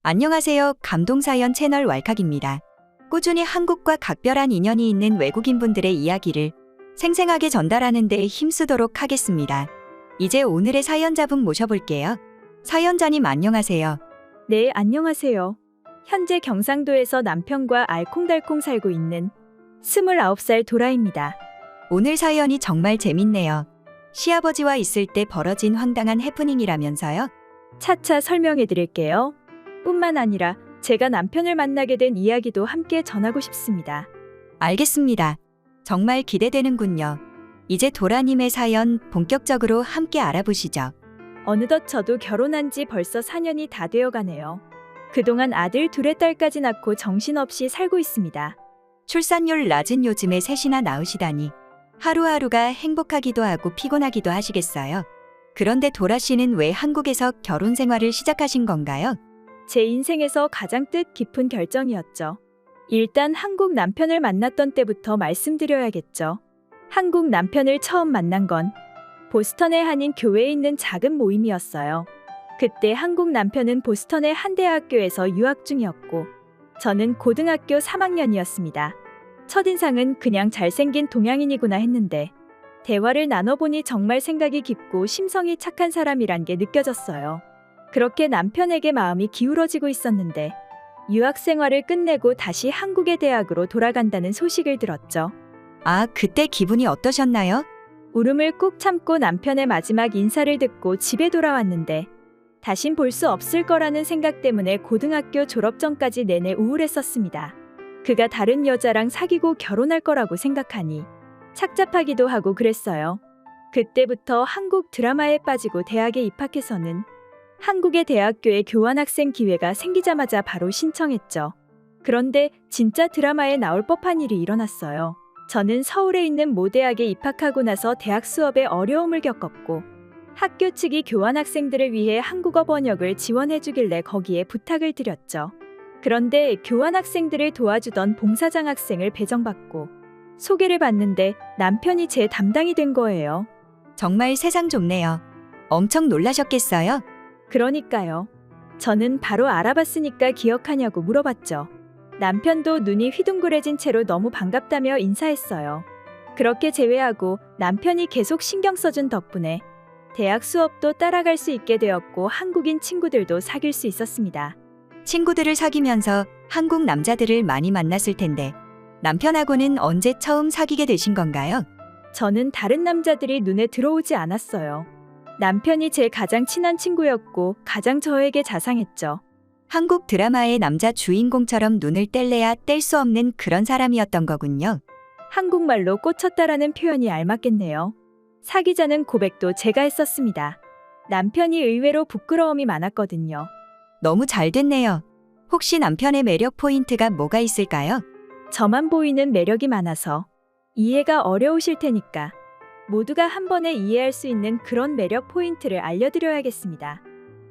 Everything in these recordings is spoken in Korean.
안녕하세요. 감동사연 채널 왈칵입니다. 꾸준히 한국과 각별한 인연이 있는 외국인분들의 이야기를 생생하게 전달하는 데 힘쓰도록 하겠습니다. 이제 오늘의 사연자분 모셔볼게요. 사연자님 안녕하세요. 네, 안녕하세요. 현재 경상도에서 남편과 알콩달콩 살고 있는 29살 도라입니다. 오늘 사연이 정말 재밌네요. 시아버지와 있을 때 벌어진 황당한 해프닝이라면서요? 차차 설명해 드릴게요. 뿐만 아니라 제가 남편을 만나게 된 이야기도 함께 전하고 싶습니다. 알겠습니다. 정말 기대되는군요. 이제 도라님의 사연 본격적으로 함께 알아보시죠. 어느덧 저도 결혼한 지 벌써 4년이 다 되어 가네요. 그동안 아들 둘의 딸까지 낳고 정신없이 살고 있습니다. 출산율 낮은 요즘에 셋이나 낳으시다니 하루하루가 행복하기도 하고 피곤하기도 하시겠어요. 그런데 도라 씨는 왜 한국에서 결혼 생활을 시작하신 건가요? 제 인생에서 가장 뜻깊은 결정이었죠. 일단 한국 남편을 만났던 때부터 말씀드려야겠죠. 한국 남편을 처음 만난 건 보스턴의 한인 교회에 있는 작은 모임이었어요. 그때 한국 남편은 보스턴의 한 대학교에서 유학 중이었고 저는 고등학교 3학년이었습니다. 첫인상은 그냥 잘생긴 동양인이구나 했는데 대화를 나눠보니 정말 생각이 깊고 심성이 착한 사람이란 게 느껴졌어요. 그렇게 남편에게 마음이 기울어지고 있었는데 유학 생활을 끝내고 다시 한국의 대학으로 돌아간다는 소식을 들었죠. 아, 그때 기분이 어떠셨나요? 울음을 꾹 참고 남편의 마지막 인사를 듣고 집에 돌아왔는데 다신 볼 수 없을 거라는 생각 때문에 고등학교 졸업 전까지 내내 우울했었습니다. 그가 다른 여자랑 사귀고 결혼할 거라고 생각하니 착잡하기도 하고 그랬어요. 그때부터 한국 드라마에 빠지고 대학에 입학해서는 한국의 대학교에 교환학생 기회가 생기자마자 바로 신청했죠. 그런데 진짜 드라마에 나올 법한 일이 일어났어요. 저는 서울에 있는 모 대학에 입학하고 나서 대학 수업에 어려움을 겪었고 학교 측이 교환학생들을 위해 한국어 번역을 지원해주길래 거기에 부탁을 드렸죠. 그런데 교환학생들을 도와주던 봉사장 학생을 배정받고 소개를 받는데 남편이 제 담당이 된 거예요. 정말 세상 좁네요. 엄청 놀라셨겠어요? 그러니까요. 저는 바로 알아봤으니까 기억하냐고 물어봤죠. 남편도 눈이 휘둥그레진 채로 너무 반갑다며 인사했어요. 그렇게 제외하고 남편이 계속 신경 써준 덕분에 대학 수업도 따라갈 수 있게 되었고 한국인 친구들도 사귈 수 있었습니다. 친구들을 사귀면서 한국 남자들을 많이 만났을 텐데 남편하고는 언제 처음 사귀게 되신 건가요? 저는 다른 남자들이 눈에 들어오지 않았어요. 남편이 제 가장 친한 친구였고 가장 저에게 자상했죠. 한국 드라마의 남자 주인공처럼 눈을 뗄래야 뗄 수 없는 그런 사람이었던 거군요. 한국말로 꽂혔다라는 표현이 알맞겠네요. 사귀자는 고백도 제가 했었습니다. 남편이 의외로 부끄러움이 많았거든요. 너무 잘 됐네요. 혹시 남편의 매력 포인트가 뭐가 있을까요? 저만 보이는 매력이 많아서 이해가 어려우실 테니까 모두가 한 번에 이해할 수 있는 그런 매력 포인트를 알려드려야겠습니다.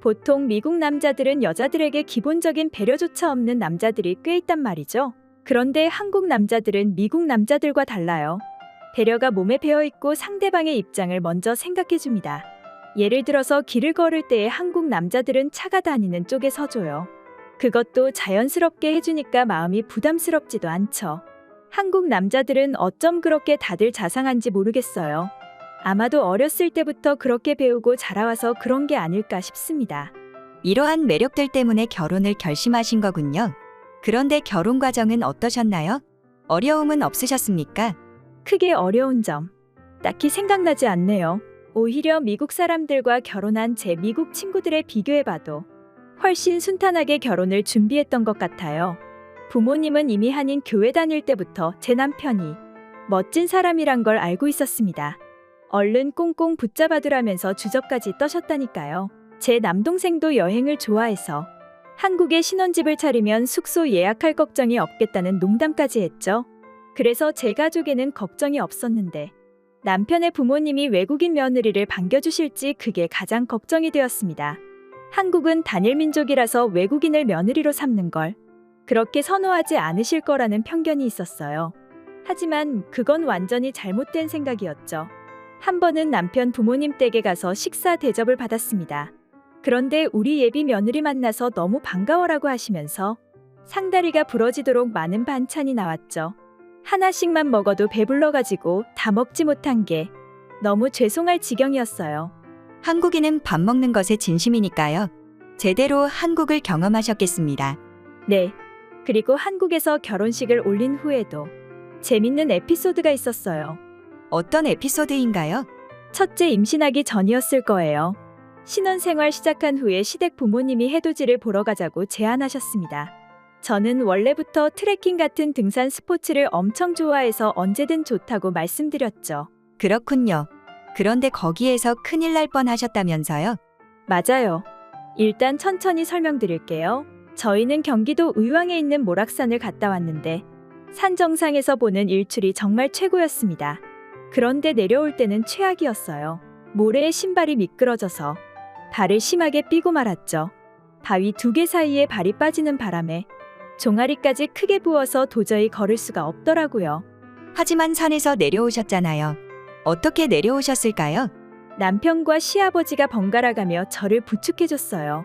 보통 미국 남자들은 여자들에게 기본적인 배려조차 없는 남자들이 꽤 있단 말이죠. 그런데 한국 남자들은 미국 남자들과 달라요. 배려가 몸에 배어있고 상대방의 입장을 먼저 생각해줍니다. 예를 들어서 길을 걸을 때에 한국 남자들은 차가 다니는 쪽에 서줘요. 그것도 자연스럽게 해주니까 마음이 부담스럽지도 않죠. 한국 남자들은 어쩜 그렇게 다들 자상한지 모르겠어요. 아마도 어렸을 때부터 그렇게 배우고 자라와서 그런 게 아닐까 싶습니다. 이러한 매력들 때문에 결혼을 결심하신 거군요. 그런데 결혼 과정은 어떠셨나요? 어려움은 없으셨습니까? 크게 어려운 점 딱히 생각나지 않네요. 오히려 미국 사람들과 결혼한 제 미국 친구들에 비교해봐도 훨씬 순탄하게 결혼을 준비했던 것 같아요. 부모님은 이미 한인 교회 다닐 때부터 제 남편이 멋진 사람이란 걸 알고 있었습니다. 얼른 꽁꽁 붙잡아두라면서 주접까지 떠셨다니까요. 제 남동생도 여행을 좋아해서 한국에 신혼집을 차리면 숙소 예약할 걱정이 없겠다는 농담까지 했죠. 그래서 제 가족에는 걱정이 없었는데 남편의 부모님이 외국인 며느리를 반겨주실지 그게 가장 걱정이 되었습니다. 한국은 단일 민족이라서 외국인을 며느리로 삼는 걸 그렇게 선호하지 않으실 거라는 편견이 있었어요. 하지만 그건 완전히 잘못된 생각이었죠. 한 번은 남편 부모님 댁에 가서 식사 대접을 받았습니다. 그런데 우리 예비 며느리 만나서 너무 반가워라고 하시면서 상다리가 부러지도록 많은 반찬이 나왔죠. 하나씩만 먹어도 배불러가지고 다 먹지 못한 게 너무 죄송할 지경이었어요. 한국인은 밥 먹는 것에 진심이니까요. 제대로 한국을 경험하셨겠습니다. 네. 그리고 한국에서 결혼식을 올린 후에도 재밌는 에피소드가 있었어요. 어떤 에피소드인가요? 첫째 임신하기 전이었을 거예요. 신혼생활 시작한 후에 시댁 부모님이 해돋이를 보러 가자고 제안하셨습니다. 저는 원래부터 트레킹 같은 등산 스포츠를 엄청 좋아해서 언제든 좋다고 말씀드렸죠. 그렇군요. 그런데 거기에서 큰일 날 뻔하셨다면서요? 맞아요. 일단 천천히 설명드릴게요. 저희는 경기도 의왕에 있는 모락산을 갔다 왔는데 산 정상에서 보는 일출이 정말 최고였습니다. 그런데 내려올 때는 최악이었어요. 모래에 신발이 미끄러져서 발을 심하게 삐고 말았죠. 바위 2개 사이에 발이 빠지는 바람에 종아리까지 크게 부어서 도저히 걸을 수가 없더라고요. 하지만 산에서 내려오셨잖아요. 어떻게 내려오셨을까요? 남편과 시아버지가 번갈아가며 저를 부축해줬어요.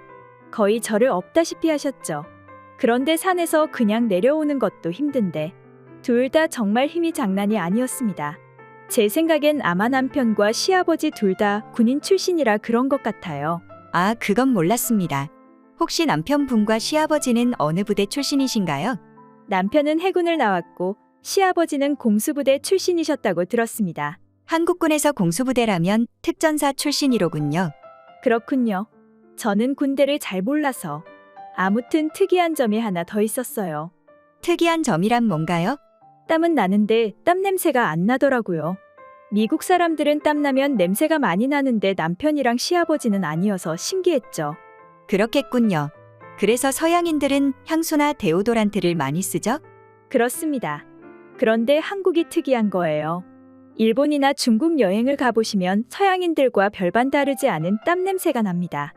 거의 저를 업다시피 하셨죠. 그런데 산에서 그냥 내려오는 것도 힘든데 둘 다 정말 힘이 장난이 아니었습니다. 제 생각엔 아마 남편과 시아버지 둘 다 군인 출신이라 그런 것 같아요. 아, 그건 몰랐습니다. 혹시 남편분과 시아버지는 어느 부대 출신이신가요? 남편은 해군을 나왔고 시아버지는 공수부대 출신이셨다고 들었습니다. 한국군에서 공수부대라면 특전사 출신이로군요. 그렇군요. 저는 군대를 잘 몰라서. 아무튼 특이한 점이 하나 더 있었어요. 특이한 점이란 뭔가요? 땀은 나는데 땀 냄새가 안 나더라고요. 미국 사람들은 땀나면 냄새가 많이 나는데 남편이랑 시아버지는 아니어서 신기했죠. 그렇겠군요. 그래서 서양인들은 향수나 데오도란트를 많이 쓰죠? 그렇습니다. 그런데 한국이 특이한 거예요. 일본이나 중국 여행을 가보시면 서양인들과 별반 다르지 않은 땀 냄새가 납니다.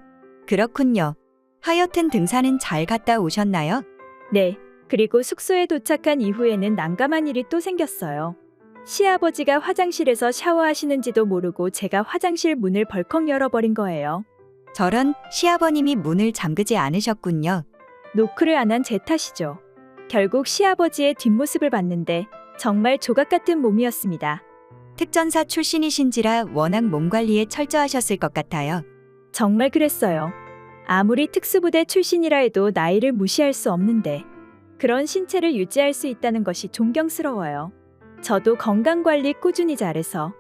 그렇군요. 하여튼 등산은 잘 갔다 오셨나요? 네. 그리고 숙소에 도착한 이후에는 난감한 일이 또 생겼어요. 시아버지가 화장실에서 샤워하시는지도 모르고 제가 화장실 문을 벌컥 열어버린 거예요. 저런, 시아버님이 문을 잠그지 않으셨군요. 노크를 안 한 제 탓이죠. 결국 시아버지의 뒷모습을 봤는데 정말 조각 같은 몸이었습니다. 특전사 출신이신지라 워낙 몸 관리에 철저하셨을 것 같아요. 정말 그랬어요. 아무리 특수부대 출신이라 해도 나이를 무시할 수 없는데 그런 신체를 유지할 수 있다는 것이 존경스러워요. 저도 건강관리 꾸준히 잘해서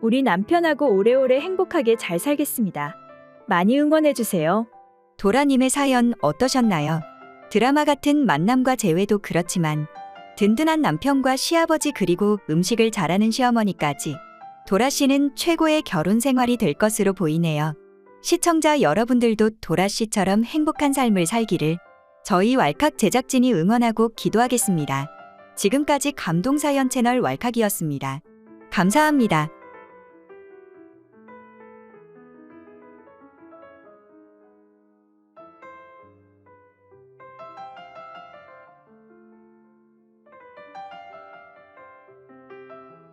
우리 남편하고 오래오래 행복하게 잘 살겠습니다. 많이 응원해주세요. 도라님의 사연 어떠셨나요? 드라마 같은 만남과 재회도 그렇지만 든든한 남편과 시아버지 그리고 음식을 잘하는 시어머니까지 도라 씨는 최고의 결혼 생활이 될 것으로 보이네요. 시청자 여러분들도 도라 씨처럼 행복한 삶을 살기를 저희 왈칵 제작진이 응원하고 기도하겠습니다. 지금까지 감동사연 채널 왈칵이었습니다. 감사합니다.